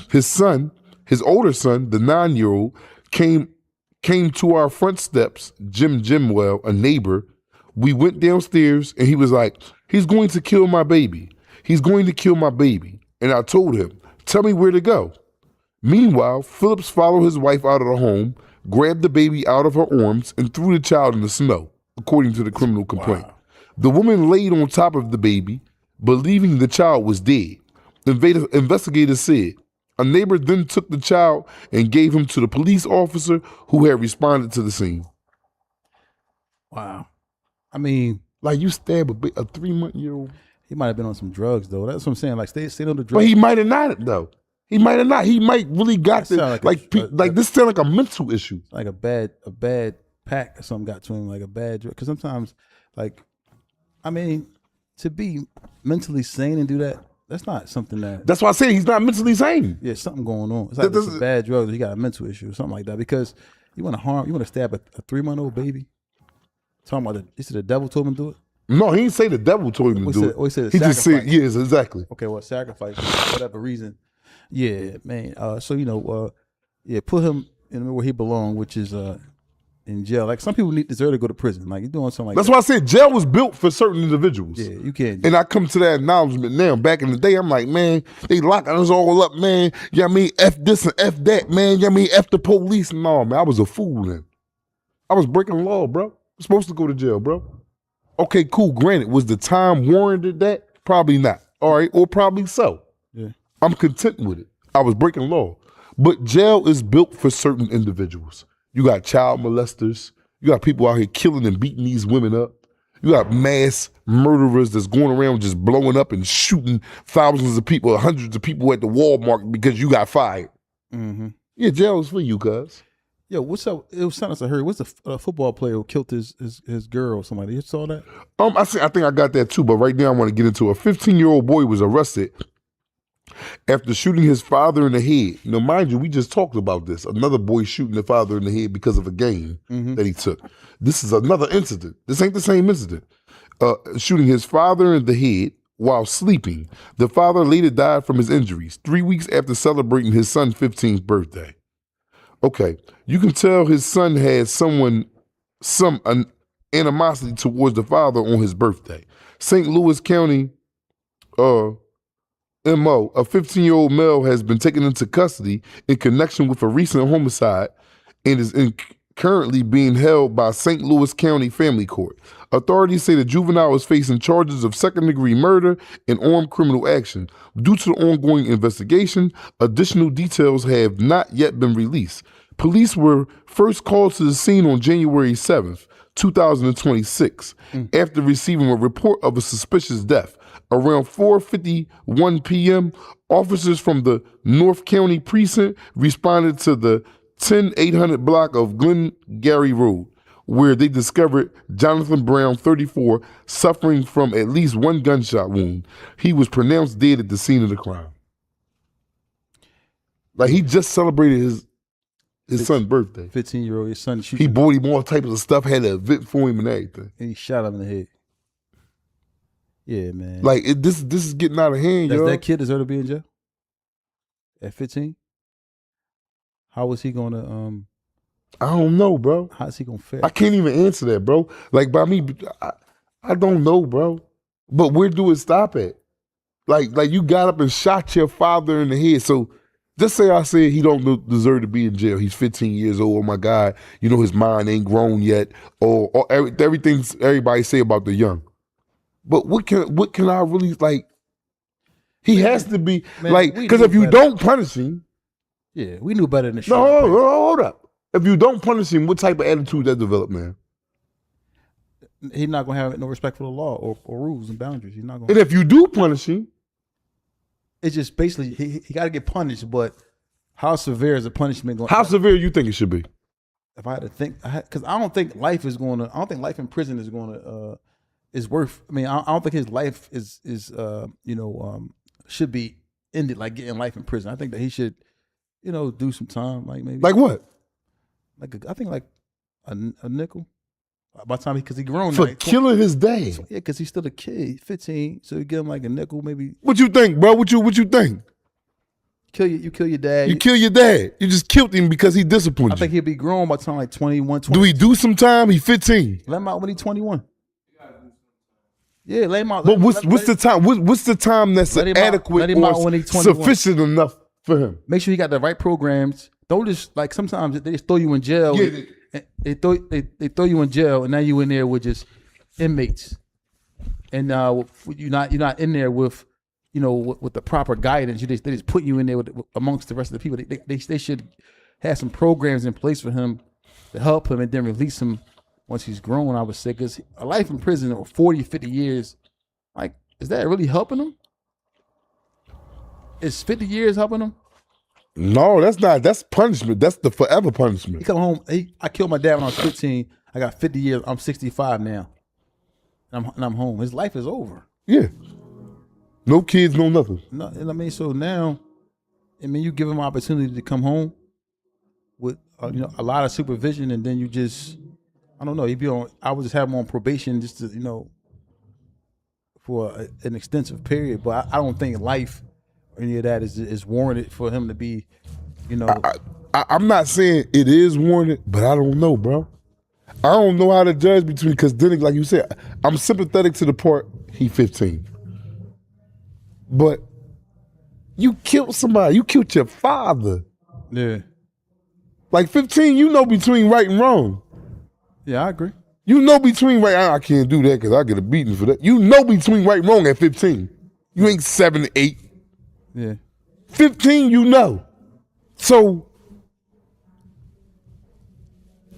His older son, the 9-year-old, came to our front steps. Jimwell, a neighbor. We went downstairs and he was like, he's going to kill my baby. He's going to kill my baby. And I told him, tell me where to go. Meanwhile, Phillips followed his wife out of the home, grabbed the baby out of her arms, and threw the child in the snow, according to the criminal complaint. Wow. The woman laid on top of the baby, believing the child was dead. Investigators said a neighbor then took the child and gave him to the police officer who had responded to the scene. Wow. I mean, like you stab a 3-month-old. He might have been on some drugs though. That's what I'm saying. Like stay on the drugs. But he might have not though. He might have not. He might really got this. Like this sound like a mental issue. Like a bad pack or something got to him. Like a bad drug. Because sometimes, like, I mean, to be mentally sane and do that. That's not something that. That's why I say he's not mentally sane. Yeah, something going on. It's like it's a bad drug. He got a mental issue or something like that. Because you want to stab a 3-month-old baby. Talking about he said the devil told him to do it. No, he didn't say the devil told him to do it. He said he just said yes, exactly. Okay, well, sacrifice for whatever reason. Yeah, man. So put him in where he belongs, which is in jail. Like some people deserve to go to prison. Like you're doing something like That's that. why I said jail was built for certain individuals. Yeah, you can't. And I come to that acknowledgement now. Back in the day, I'm like, man, they locking us all up, man. You know what I mean? F this and F that, man. You know what I mean? F the police and all, man. I was a fool then. I was breaking law, bro. I'm supposed to go to jail, bro. Okay, cool. Granted, was the time warranted that? Probably not. All right, or probably so. Yeah. I'm content with it. I was breaking law. But jail is built for certain individuals. You got child molesters. You got people out here killing and beating these women up. You got mass murderers that's going around just blowing up and shooting thousands of people, hundreds of people at the Walmart because you got fired. Mm-hmm. Yeah, jail is for you, cuz. Yo, what's up? It was something I heard. What's the football player who killed his girl or somebody? You saw that? I think I got that too, but right now I want to get into it. A 15-year-old boy was arrested after shooting his father in the head. You know, mind you, we just talked about this. Another boy shooting the father in the head because of a game that he took. This is another incident. This ain't the same incident. Shooting his father in the head while sleeping. The father later died from his injuries 3 weeks after celebrating his son's 15th birthday. Okay, you can tell his son had some animosity towards the father on his birthday. St. Louis County MO, a 15-year-old male has been taken into custody in connection with a recent homicide and is currently being held by St. Louis County Family Court. Authorities say the juvenile is facing charges of second-degree murder and armed criminal action. Due to the ongoing investigation, additional details have not yet been released. Police were first called to the scene on January 7th, 2026, after receiving a report of a suspicious death. Around 4:51 p.m., officers from the North County Precinct responded to the 10800 block of Glengarry Road, where they discovered Jonathan Brown, 34, suffering from at least one gunshot wound. He was pronounced dead at the scene of the crime. Like, he just celebrated his son's birthday. 15-year-old, his son shooting. He bought him all types of stuff, had an event for him and everything. And he shot him in the head. Yeah, man. Like, this is getting out of hand, Does yo. that kid deserve to be in jail? At 15? How was he going to, I don't know, bro. how's he going to fare? I can't even answer that, bro. Like, by me, I don't know, bro. But where do it stop at? Like you got up and shot your father in the head. So just say I said he don't deserve to be in jail. He's 15 years old. Oh my God, you know his mind ain't grown yet. Or everything everybody say about the young. But what can I really like? He has to be like, because if you don't punish him, yeah, we knew better than the no, hold up. If you don't punish him, what type of attitude that develop, man? He's not gonna have no respect for the law or rules and boundaries. He's not gonna. And if you do punish him, it's just basically he got to get punished. But how severe is the punishment going? How severe you think it should be? If I had to think, because I don't think life is going to. I don't think life in prison is going to is worth. I mean, I don't think his life is should be ended like getting life in prison. I think that he should, do some time, like maybe like what? I think like a nickel. By the time because he grown for now, killing his dad. So, yeah, because he's still a kid, 15. So you give him like a nickel, maybe. What you think, bro? What you think? You kill your dad. You kill your dad. You just killed him because he disciplined I you. think he'll be grown by the time like 21, 20. Do he do some time? He 15. Let him out when he's 21. Yeah, let him out. But what's the time? What's the time that's adequate or sufficient enough for him? Make sure he got the right programs. Don't just like sometimes they just throw you in jail. Yeah, they throw you in jail, and now you in there with just inmates, and you're not in there with with the proper guidance. They just put you in there amongst the rest of the people. They should have some programs in place for him to help him and then release him once he's grown. I would say, because a life in prison or 40, 50 years, like, is that really helping him? Is 50 years helping him? No, that's not. That's punishment. That's the forever punishment. He come home. I killed my dad when I was 15. I got 50 years. I'm 65 now. And I'm home. His life is over. Yeah. No kids, no nothing. No, I mean, so now, you give him an opportunity to come home with a lot of supervision, and then you just, I don't know. I would just have him on probation just to for an extensive period. But I don't think life or any of that is warranted for him to be, I'm not saying it is warranted, but I don't know, bro. I don't know how to judge between, because then, like you said, I'm sympathetic to the part he 15. But you killed somebody. You killed your father. Yeah. Like 15, between right and wrong. Yeah, I agree. Between right, I can't do that because I get a beating for that. Between right and wrong at 15. You ain't 7, 8. Yeah. 15, So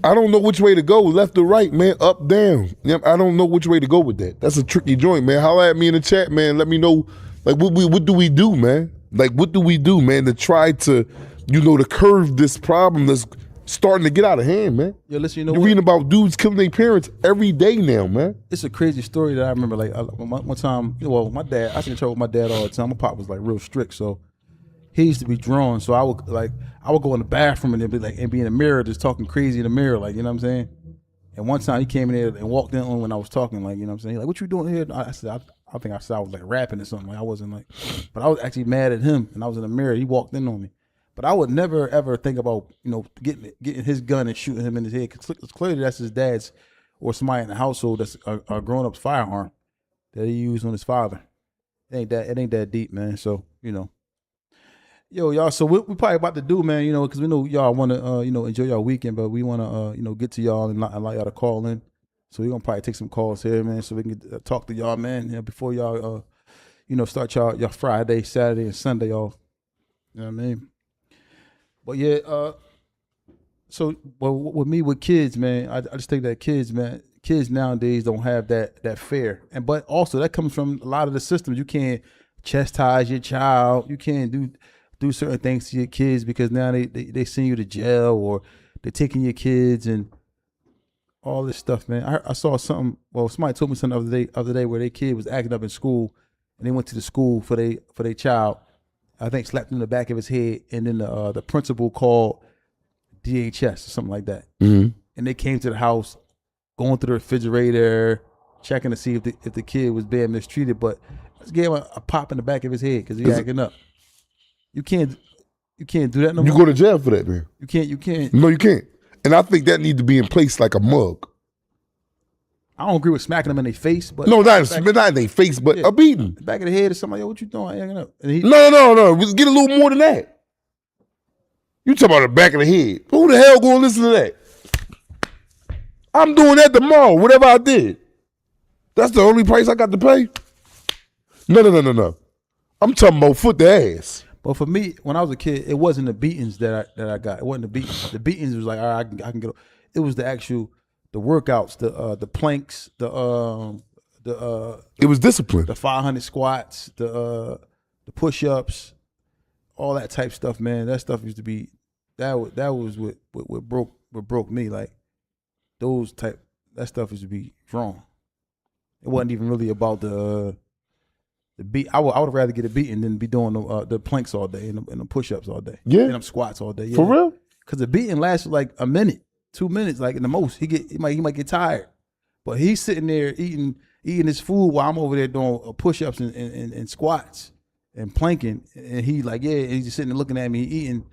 I don't know which way to go, left or right, man, up, down. I don't know which way to go with that. That's a tricky joint, man. Holla at me in the chat, man. Let me know, like, what do we do, man? Like, what do we do, man, to try to, to curb this problem that's starting to get out of hand, man? Yeah, listen, You're reading about dudes killing their parents every day now, man. It's a crazy story that I remember. Like, one time, my dad, I was in trouble with my dad all the time. My pop was like real strict, so he used to be drawn. So I would go in the bathroom and then be in the mirror just talking crazy in the mirror, like, you know what I'm saying? And one time he came in there and walked in on when I was talking, like, you know what I'm saying? Like, what you doing here? I said, I think I said I was like rapping or something. Like, I wasn't like, but I was actually mad at him, and I was in the mirror. He walked in on me. But I would never ever think about getting his gun and shooting him in his head, because clearly that's his dad's or somebody in the household that's a grown up's firearm that he used on his father. It ain't that deep, man. So yo, y'all. So we probably about to do, man. Because we know y'all want to enjoy y'all weekend, but we want to get to y'all and allow y'all to call in. So we're gonna probably take some calls here, man, so we can talk to y'all, man. Before y'all start y'all Friday, Saturday, and Sunday off. You know what I mean? But yeah, so with kids, man, I just think that kids nowadays don't have that fear, but also that comes from a lot of the systems. You can't chastise your child. You can't do certain things to your kids because now they send you to jail, or they're taking your kids and all this stuff, man. I saw something. Well, somebody told me something the other day where their kid was acting up in school, and they went to the school for their child. I think slapped him in the back of his head, and then the principal called DHS or something like that. Mm-hmm. And they came to the house, going through the refrigerator, checking to see if the kid was being mistreated. But just gave him a pop in the back of his head because he's acting up. You can't do that no more. You go to jail for that, man. You can't. No, you can't. And I think that needs to be in place like a mug. I don't agree with smacking them in their face, but no, not in their face, but a beating. Back of the head or something. Like, yo, what you doing? Hanging up. No. Just get a little more than that. You talk about the back of the head. Who the hell gonna listen to that? I'm doing that tomorrow, whatever I did. That's the only price I got to pay? No. I'm talking about foot to ass. But for me, when I was a kid, it wasn't the beatings that I got. It wasn't the beatings. The beatings was like, all right, I can get. It was the actual. The workouts, the planks, it was discipline. The 500 squats, the push-ups, all that type stuff, man. That stuff used to be that was what broke me. Like that stuff used to be wrong. It wasn't even really about the beat. I would rather get a beating than be doing the planks all day and the push-ups all day. Yeah, and them squats all day. Yeah. For real? Because the beating lasts like a minute. 2 minutes, like in the most. He might get tired, but he's sitting there eating his food while I'm over there doing push-ups and squats and planking, and he like, yeah, and he's just sitting there looking at me eating.